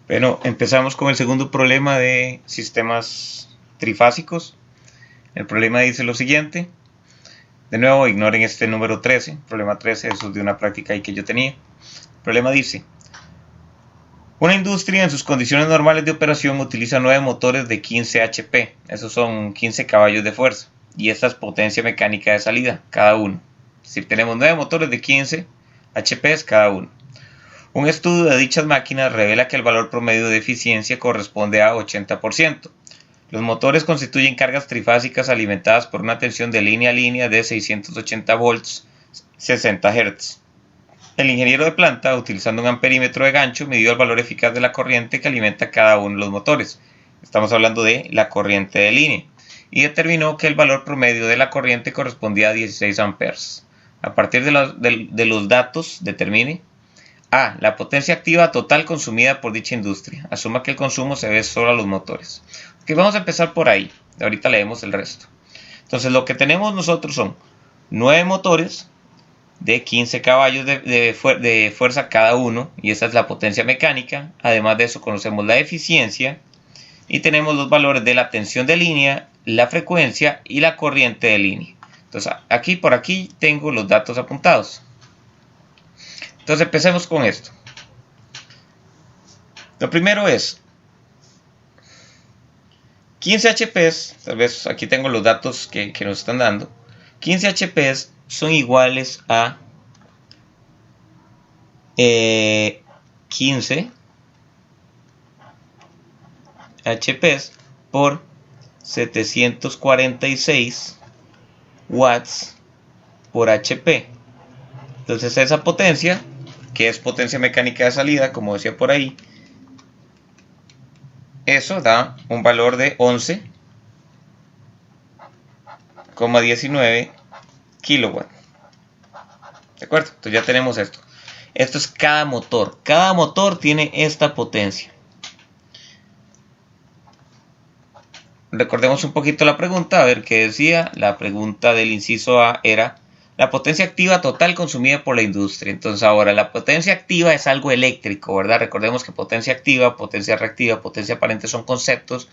Bueno, empezamos con el segundo problema de sistemas trifásicos. El problema dice lo siguiente. De nuevo, ignoren este número 13. Problema 13, eso es de una práctica ahí que yo tenía. El problema dice: una industria en sus condiciones normales de operación utiliza 9 motores de 15 HP. Esos son 15 caballos de fuerza. Y esta es potencia mecánica de salida, cada uno. Es decir, tenemos 9 motores de 15 HP cada uno. Un estudio de dichas máquinas revela que el valor promedio de eficiencia corresponde a 80%. Los motores constituyen cargas trifásicas alimentadas por una tensión de línea a línea de 680 volts, 60 Hz. El ingeniero de planta, utilizando un amperímetro de gancho, midió el valor eficaz de la corriente que alimenta cada uno de los motores. Estamos hablando de la corriente de línea. Y determinó que el valor promedio de la corriente correspondía a 16 amperes. A partir de los datos, determine: A. La potencia activa total consumida por dicha industria. Asuma que el consumo se debe solo a los motores. Ok, vamos a empezar por ahí. Ahorita leemos el resto. Entonces, lo que tenemos nosotros son 9 motores de 15 caballos de fuerza cada uno. Y esa es la potencia mecánica. Además de eso, conocemos la eficiencia. Y tenemos los valores de la tensión de línea, la frecuencia y la corriente de línea. Entonces, por aquí tengo los datos apuntados. Entonces empecemos con esto. Lo primero es 15 HPs, tal vez aquí tengo los datos que nos están dando. 15 HPs son iguales a 15 HPs por 746 watts por HP. Entonces esa potencia, que es potencia mecánica de salida, como decía por ahí, eso da un valor de 11,19 kilowatts. ¿De acuerdo? Entonces ya tenemos esto. Esto es cada motor. Cada motor tiene esta potencia. Recordemos un poquito la pregunta, a ver qué decía. La pregunta del inciso A era: la potencia activa total consumida por la industria. Entonces ahora la potencia activa es algo eléctrico, ¿verdad? Recordemos que potencia activa, potencia reactiva, potencia aparente son conceptos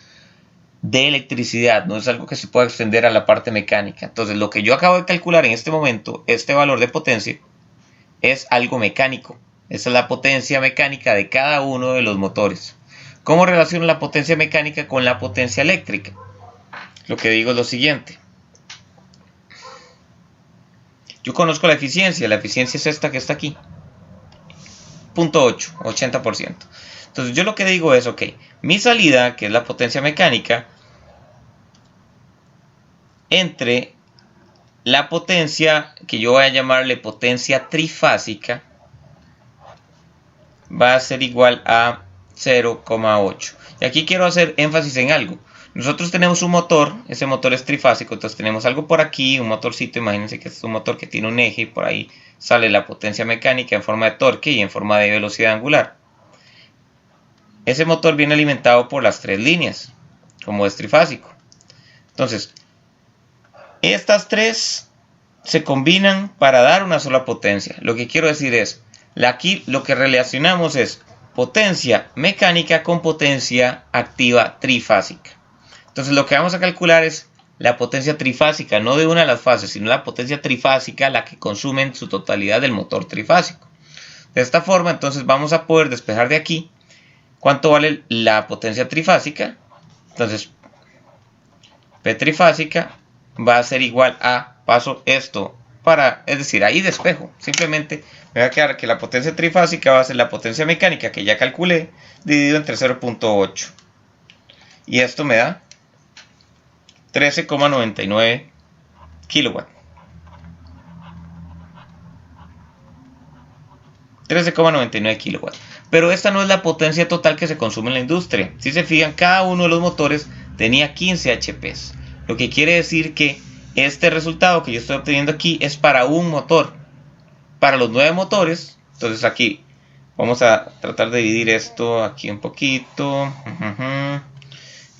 de electricidad, no es algo que se pueda extender a la parte mecánica. Entonces lo que yo acabo de calcular en este momento, este valor de potencia, es algo mecánico. Esa es la potencia mecánica de cada uno de los motores. ¿Cómo relaciono la potencia mecánica con la potencia eléctrica? Lo que digo es lo siguiente. Yo conozco la eficiencia es esta que está aquí. 0.8, 80%. Entonces yo lo que digo es, ok, mi salida, que es la potencia mecánica, entre la potencia, que yo voy a llamarle potencia trifásica, va a ser igual a 0,8. Y aquí quiero hacer énfasis en algo. Nosotros tenemos un motor, ese motor es trifásico, entonces tenemos algo por aquí, un motorcito, imagínense que es un motor que tiene un eje y por ahí sale la potencia mecánica en forma de torque y en forma de velocidad angular. Ese motor viene alimentado por las 3 líneas, como es trifásico. Entonces, estas 3 se combinan para dar una sola potencia. Lo que quiero decir es, aquí lo que relacionamos es potencia mecánica con potencia activa trifásica. Entonces lo que vamos a calcular es la potencia trifásica, no de una de las fases, sino la potencia trifásica, la que consume en su totalidad del motor trifásico. De esta forma, entonces vamos a poder despejar de aquí cuánto vale la potencia trifásica. Entonces, P trifásica va a ser igual a, paso esto para, es decir, ahí despejo. Simplemente me va a quedar que la potencia trifásica va a ser la potencia mecánica que ya calculé, dividido entre 0.8. Y esto me da 13,99 kilowatts. 13,99 kilowatts. Pero esta no es la potencia total que se consume en la industria. Si se fijan, cada uno de los motores tenía 15 HPs. Lo que quiere decir que este resultado que yo estoy obteniendo aquí es para un motor. Para los 9 motores, entonces aquí vamos a tratar de dividir esto aquí un poquito.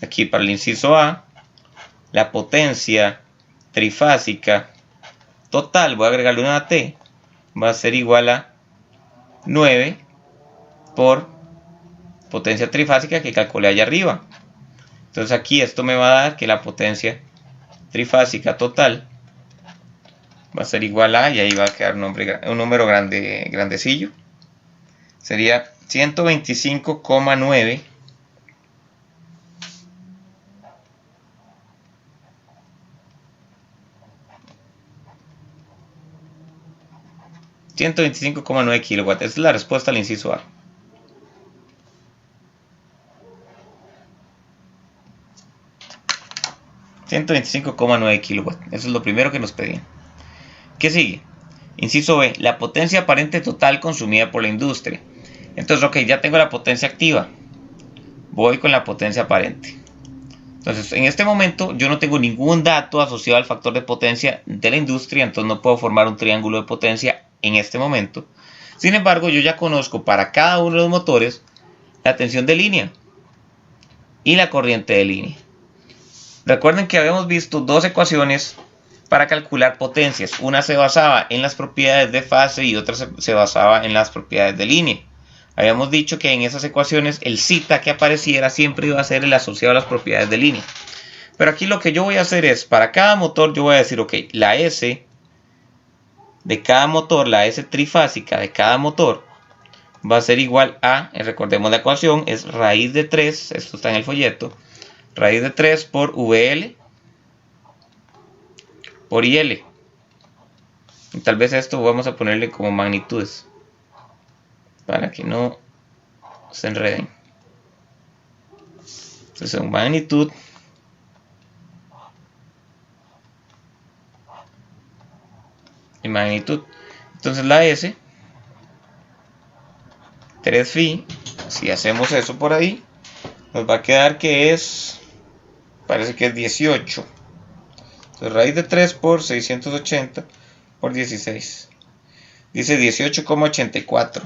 Aquí para el inciso A, la potencia trifásica total, voy a agregarle una T, va a ser igual a 9 por potencia trifásica que calculé allá arriba. Entonces aquí esto me va a dar que la potencia trifásica total va a ser igual a, y ahí va a quedar un número grandecillo. Sería 125,9 kilowatts. Esa es la respuesta al inciso A. $125,9 kilowatts. Eso es lo primero que nos pedían. ¿Qué sigue? Inciso B. La potencia aparente total consumida por la industria. Entonces, ok, ya tengo la potencia activa. Voy con la potencia aparente. Entonces, en este momento yo no tengo ningún dato asociado al factor de potencia de la industria, entonces no puedo formar un triángulo de potencia en este momento. Sin embargo, yo ya conozco para cada uno de los motores la tensión de línea y la corriente de línea. Recuerden que habíamos visto dos ecuaciones para calcular potencias. Una se basaba en las propiedades de fase y otra se basaba en las propiedades de línea. Habíamos dicho que en esas ecuaciones el zeta que apareciera siempre iba a ser el asociado a las propiedades de línea. Pero aquí lo que yo voy a hacer es, para cada motor yo voy a decir, ok, la S de cada motor, la S trifásica de cada motor, va a ser igual a, recordemos la ecuación, es raíz de 3, esto está en el folleto, raíz de 3 por VL por IL. Y tal vez esto vamos a ponerle como magnitudes, para que no se enreden. Entonces en magnitud y magnitud. Entonces la S 3 phi, si hacemos eso por ahí, nos va a quedar que es, parece que es 18. Entonces raíz de 3 por 680 por 16. Dice 18,84.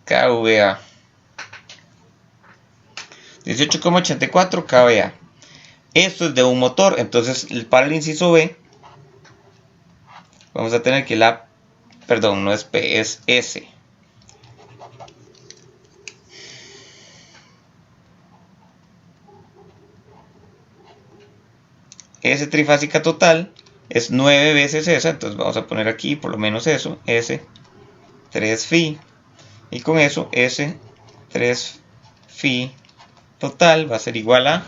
kVA. 18,84 kVA. Esto es de un motor. Entonces para el inciso B vamos a tener que perdón, no es P, es S. S trifásica total es 9 veces esa, entonces vamos a poner aquí por lo menos eso, S 3 phi, y con eso S 3 phi total va a ser igual a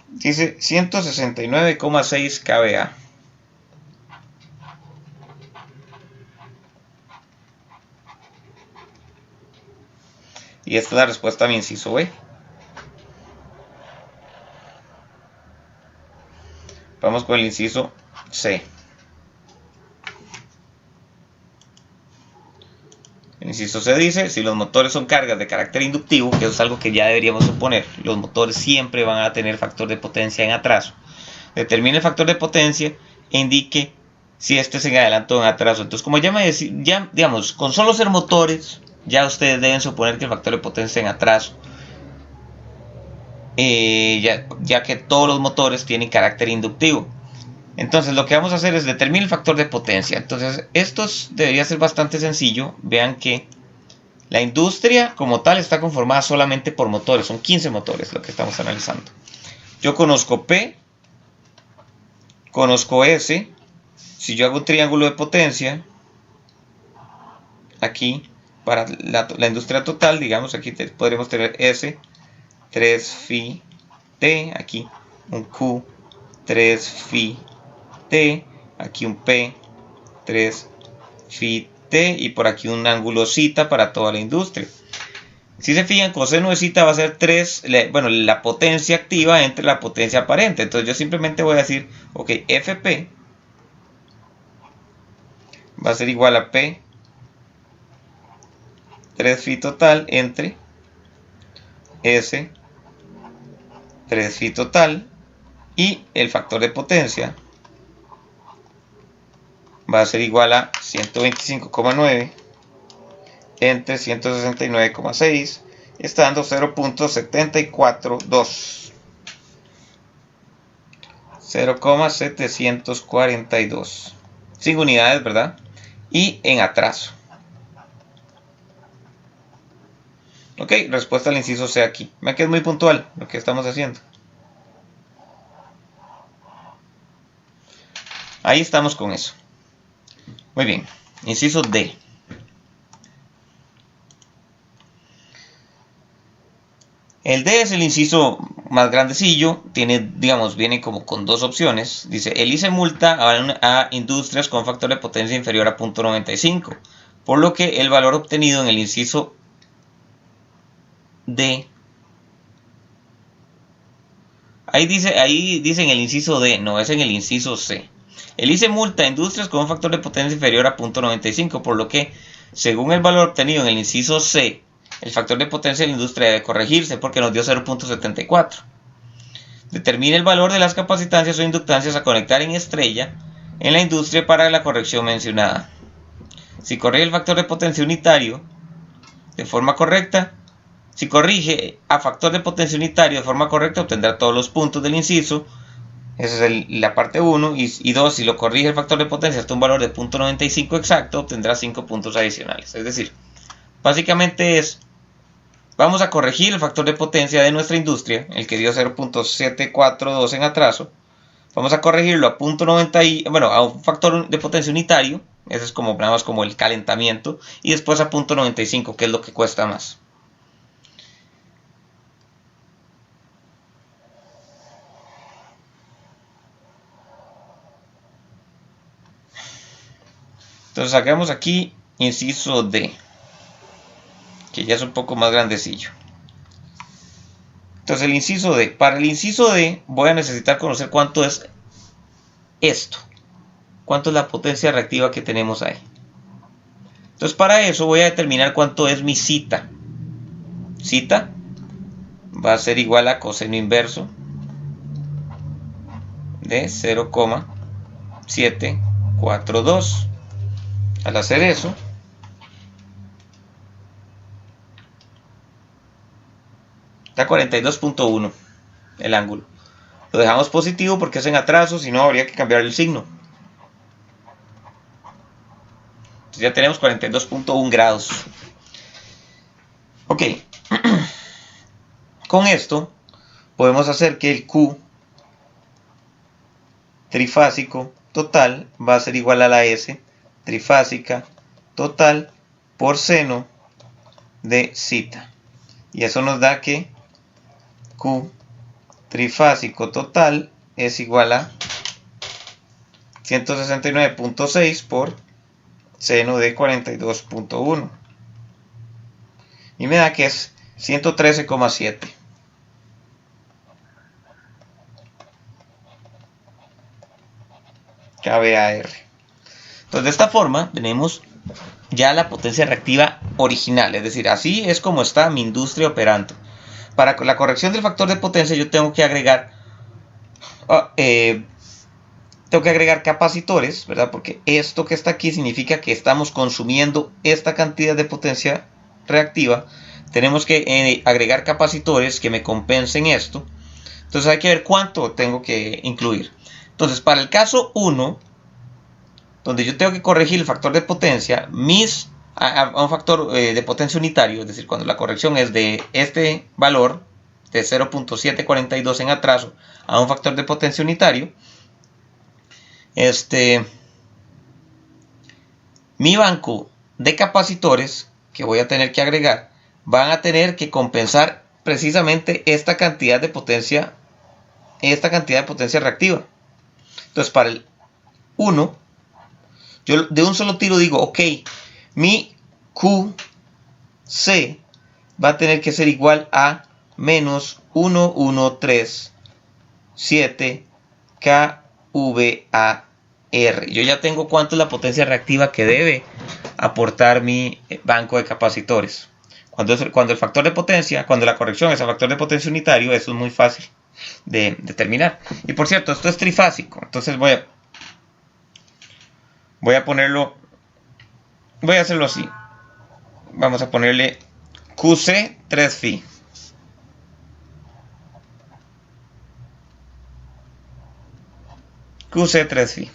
dice 169,6 kVA. Y esta es la respuesta a mi inciso B. Vamos con el inciso C. El inciso C dice, si los motores son cargas de carácter inductivo, que eso es algo que ya deberíamos suponer, los motores siempre van a tener factor de potencia en atraso. Determine el factor de potencia e indique si este es en adelanto o en atraso. Entonces, como ya digamos, con solo ser motores, ya ustedes deben suponer que el factor de potencia en atraso, ya que todos los motores tienen carácter inductivo. Entonces lo que vamos a hacer es determinar el factor de potencia. Entonces esto debería ser bastante sencillo. Vean que la industria como tal está conformada solamente por motores. Son 15 motores lo que estamos analizando. Yo conozco P, conozco S. Si yo hago un triángulo de potencia aquí para la industria total, digamos, aquí podremos tener S 3 phi T, aquí un Q 3 phi T, aquí un P 3 phi T y por aquí un ángulo zeta para toda la industria. Si se fijan, coseno de zeta va a ser 3, la potencia activa entre la potencia aparente. Entonces yo simplemente voy a decir, ok, FP va a ser igual a P 3 phi total entre S 3 phi total, y el factor de potencia va a ser igual a 125,9 entre 169,6, está dando 0.742. 0,742. Sin unidades, ¿verdad? Y en atraso. Ok, respuesta al inciso C aquí. Vean que es muy puntual lo que estamos haciendo. Ahí estamos con eso. Muy bien. Inciso D. El D es el inciso más grandecillo. Tiene, digamos, viene como con dos opciones. Dice, el ICE multa a industrias con factor de potencia inferior a 0.95. Por lo que el valor obtenido en el inciso D. Ahí dice en el inciso D, no es en el inciso C. El ICE multa a industrias con un factor de potencia inferior a 0.95, por lo que, según el valor obtenido en el inciso C, el factor de potencia de la industria debe corregirse porque nos dio 0.74. Determine el valor de las capacitancias o inductancias a conectar en estrella en la industria para la corrección mencionada. Si corrige el factor de potencia unitario de forma correcta, si corrige a factor de potencia unitario de forma correcta, obtendrá todos los puntos del inciso. Esa es la parte 1. Y 2, si lo corrige el factor de potencia hasta un valor de 0.95 exacto, obtendrá 5 puntos adicionales. Es decir, básicamente vamos a corregir el factor de potencia de nuestra industria, el que dio 0.742 en atraso. Vamos a corregirlo a 0.90, a un factor de potencia unitario. Ese es como, nada más como el calentamiento. Y después a 0.95, que es lo que cuesta más. Entonces sacamos aquí inciso D, que ya es un poco más grandecillo. Entonces el inciso D, para el inciso D voy a necesitar conocer cuánto es esto, cuánto es la potencia reactiva que tenemos ahí. Entonces para eso voy a determinar cuánto es mi zeta. Zeta va a ser igual a coseno inverso de 0,742. Al hacer eso, da 42.1 el ángulo. Lo dejamos positivo porque es en atraso, si no habría que cambiar el signo. Entonces ya tenemos 42.1 grados. Ok. Con esto podemos hacer que el Q trifásico total va a ser igual a la S trifásica total por seno de zeta. Y eso nos da que Q trifásico total es igual a 169.6 por seno de 42.1. Y me da que es 113,7. kVAR. Entonces de esta forma tenemos ya la potencia reactiva original, es decir, así es como está mi industria operando. Para la corrección del factor de potencia yo tengo que agregar capacitores, ¿verdad? Porque esto que está aquí significa que estamos consumiendo esta cantidad de potencia reactiva. Tenemos que agregar capacitores que me compensen esto. Entonces hay que ver cuánto tengo que incluir. Entonces para el caso 1, donde yo tengo que corregir el factor de potencia, a un factor de potencia unitario, es decir, cuando la corrección es de este valor, de 0.742 en atraso, a un factor de potencia unitario, mi banco de capacitores que voy a tener que agregar, van a tener que compensar precisamente esta cantidad de potencia reactiva. Entonces para el 1, yo de un solo tiro digo, ok, mi QC va a tener que ser igual a menos 1137 kVAR. Yo ya tengo cuánto es la potencia reactiva que debe aportar mi banco de capacitores. Cuando el factor de potencia, cuando la corrección es a factor de potencia unitario, eso es muy fácil de determinar. Y por cierto, esto es trifásico, entonces voy a ponerlo, voy a hacerlo así. Vamos a ponerle QC 3Phi. QC 3phi.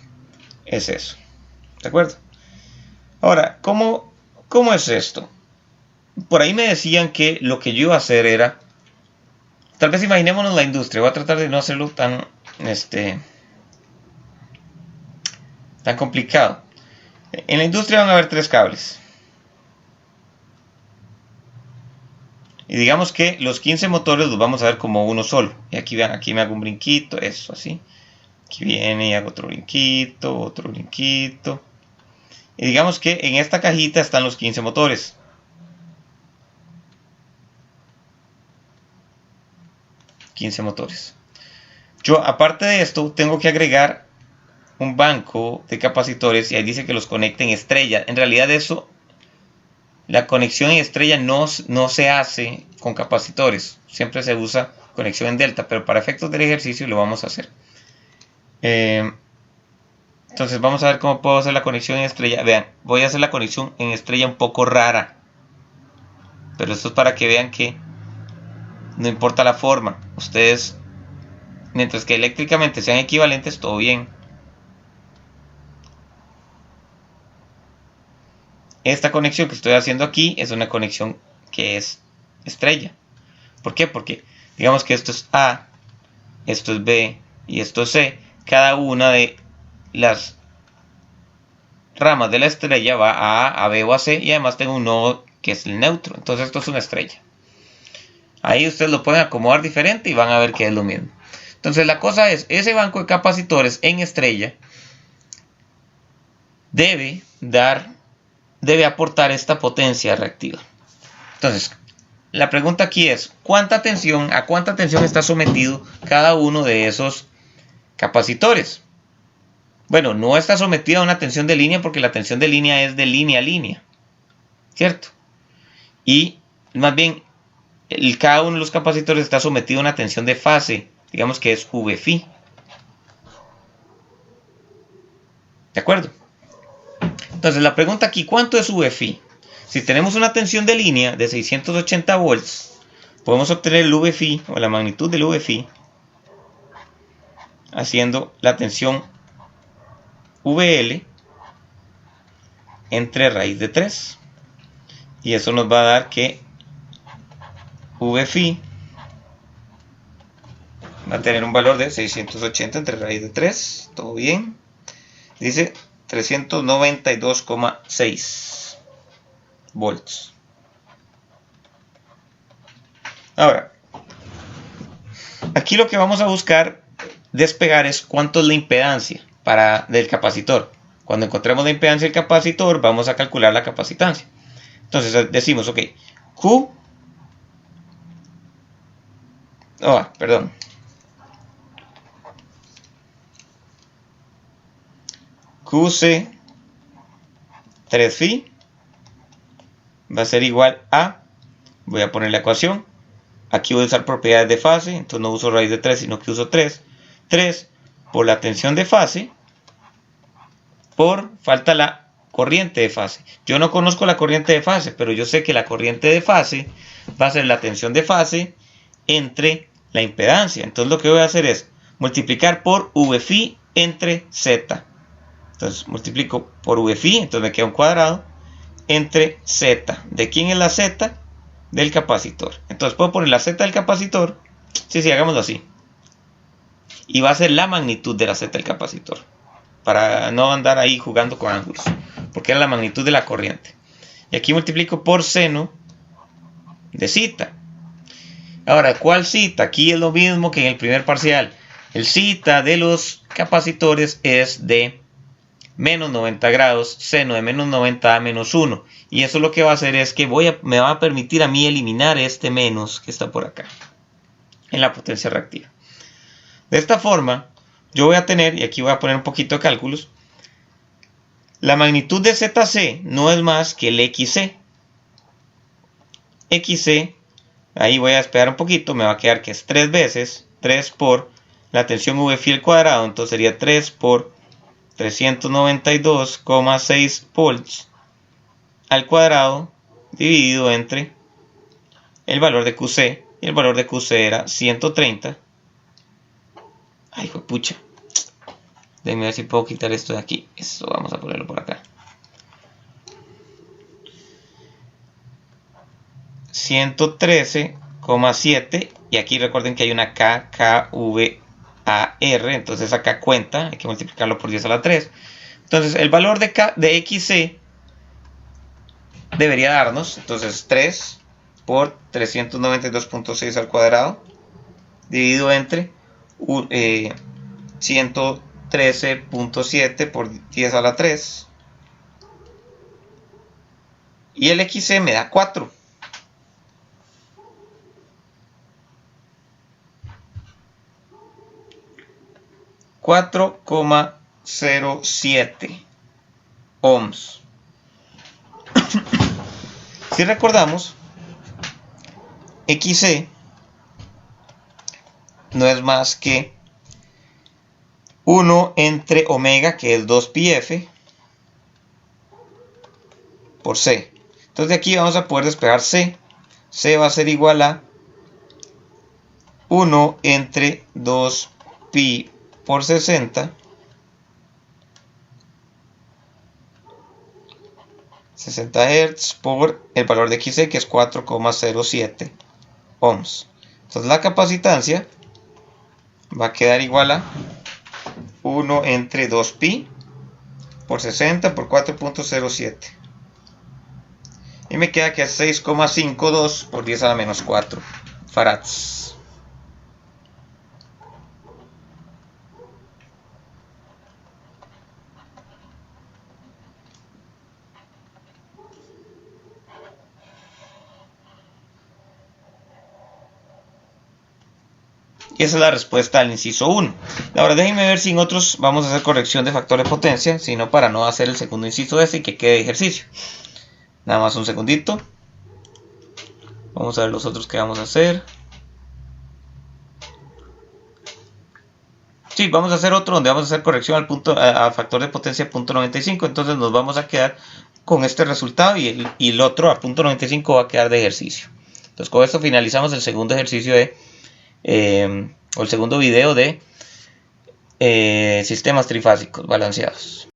Es eso. ¿De acuerdo? Ahora, ¿cómo es esto? Por ahí me decían que lo que yo iba a hacer era, tal vez imaginémonos la industria, voy a tratar de no hacerlo tan complicado. En la industria van a haber 3 cables. Y digamos que los 15 motores los vamos a ver como uno solo. Y aquí vean, aquí me hago un brinquito, eso así. Aquí viene y hago otro brinquito, otro brinquito. Y digamos que en esta cajita están los 15 motores. Yo, aparte de esto, tengo que agregar un banco de capacitores y ahí dice que los conecte en estrella. En realidad eso, la conexión en estrella no se hace con capacitores. Siempre se usa conexión en delta, pero para efectos del ejercicio lo vamos a hacer. Entonces vamos a ver cómo puedo hacer la conexión en estrella. Vean, voy a hacer la conexión en estrella un poco rara. Pero esto es para que vean que no importa la forma. Ustedes, mientras que eléctricamente sean equivalentes, todo bien. Esta conexión que estoy haciendo aquí es una conexión que es estrella. ¿Por qué? Porque digamos que esto es A, esto es B y esto es C. Cada una de las ramas de la estrella va a A, a B o a C y además tengo un nodo que es el neutro. Entonces esto es una estrella. Ahí ustedes lo pueden acomodar diferente y van a ver que es lo mismo. Entonces la cosa es, ese banco de capacitores en estrella debe aportar esta potencia reactiva. Entonces, la pregunta aquí es, ¿a cuánta tensión está sometido cada uno de esos capacitores? Bueno, no está sometido a una tensión de línea porque la tensión de línea es de línea a línea, ¿cierto? Y más bien, cada uno de los capacitores está sometido a una tensión de fase, digamos que es Vφ. ¿De acuerdo? Entonces la pregunta aquí, ¿cuánto es Vφ? Si tenemos una tensión de línea de 680 volts, podemos obtener el Vφ o la magnitud del Vφ haciendo la tensión VL entre raíz de 3. Y eso nos va a dar que Vφ va a tener un valor de 680 entre raíz de 3. Todo bien. Dice 392,6 volts. Ahora, aquí lo que vamos a buscar despegar es cuánto es la impedancia del capacitor. Cuando encontremos la impedancia del capacitor, vamos a calcular la capacitancia. Entonces decimos, ok, QC 3phi va a ser igual a, voy a poner la ecuación, aquí voy a usar propiedades de fase, entonces no uso raíz de 3, sino que uso 3 por la tensión de fase, falta la corriente de fase. Yo no conozco la corriente de fase, pero yo sé que la corriente de fase va a ser la tensión de fase entre la impedancia. Entonces lo que voy a hacer es multiplicar por Vφ entre Z. Entonces multiplico por Vφ, entonces me queda un cuadrado, entre Z. ¿De quién es la Z? Del capacitor. Entonces puedo poner la Z del capacitor. Sí, hagámoslo así. Y va a ser la magnitud de la Z del capacitor. Para no andar ahí jugando con ángulos. Porque es la magnitud de la corriente. Y aquí multiplico por seno de zeta. Ahora, ¿cuál zeta? Aquí es lo mismo que en el primer parcial. El zeta de los capacitores es de menos 90 grados, seno de menos 90 a menos 1. Y eso lo que va a hacer es que me va a permitir a mí eliminar este menos que está por acá, en la potencia reactiva. De esta forma, yo voy a tener, y aquí voy a poner un poquito de cálculos, la magnitud de ZC no es más que el XC. XC, ahí voy a despegar un poquito, me va a quedar que es 3 veces, 3 por la tensión Vφ al cuadrado, entonces sería 3 por 392,6 volts al cuadrado dividido entre el valor de QC, y el valor de QC era 130. Ay, pucha. Déjenme ver si puedo quitar esto de aquí. Esto vamos a ponerlo por acá. 113,7. Y aquí recuerden que hay una K, K, V, A, R. Entonces acá cuenta. Hay que multiplicarlo por 10 a la 3. Entonces el valor de XC debería darnos. Entonces 3 por 392.6 al cuadrado. Dividido entre 113.7 por 10 a la 3. Y el XC me da 4. 4,07 ohms. Si recordamos, XC no es más que 1 entre omega, que es 2πf, por C. Entonces de aquí vamos a poder despejar C. C va a ser igual a 1 entre 2pi por 60. 60 Hz por el valor de XC, que es 4,07 ohms. Entonces la capacitancia va a quedar igual a 1 entre 2pi por 60 por 4,07. Y me queda que es 6,52 por 10 a la menos 4 farads. Y esa es la respuesta al inciso 1. Ahora déjenme ver si en otros vamos a hacer corrección de factor de potencia, sino para no hacer el segundo inciso ese y que quede ejercicio. Nada más un segundito. Vamos a ver los otros que vamos a hacer. Sí, vamos a hacer otro donde vamos a hacer corrección al factor de potencia 0.95. Entonces nos vamos a quedar con este resultado y el otro a 0.95 va a quedar de ejercicio. Entonces con esto finalizamos el segundo ejercicio o el segundo video de sistemas trifásicos balanceados.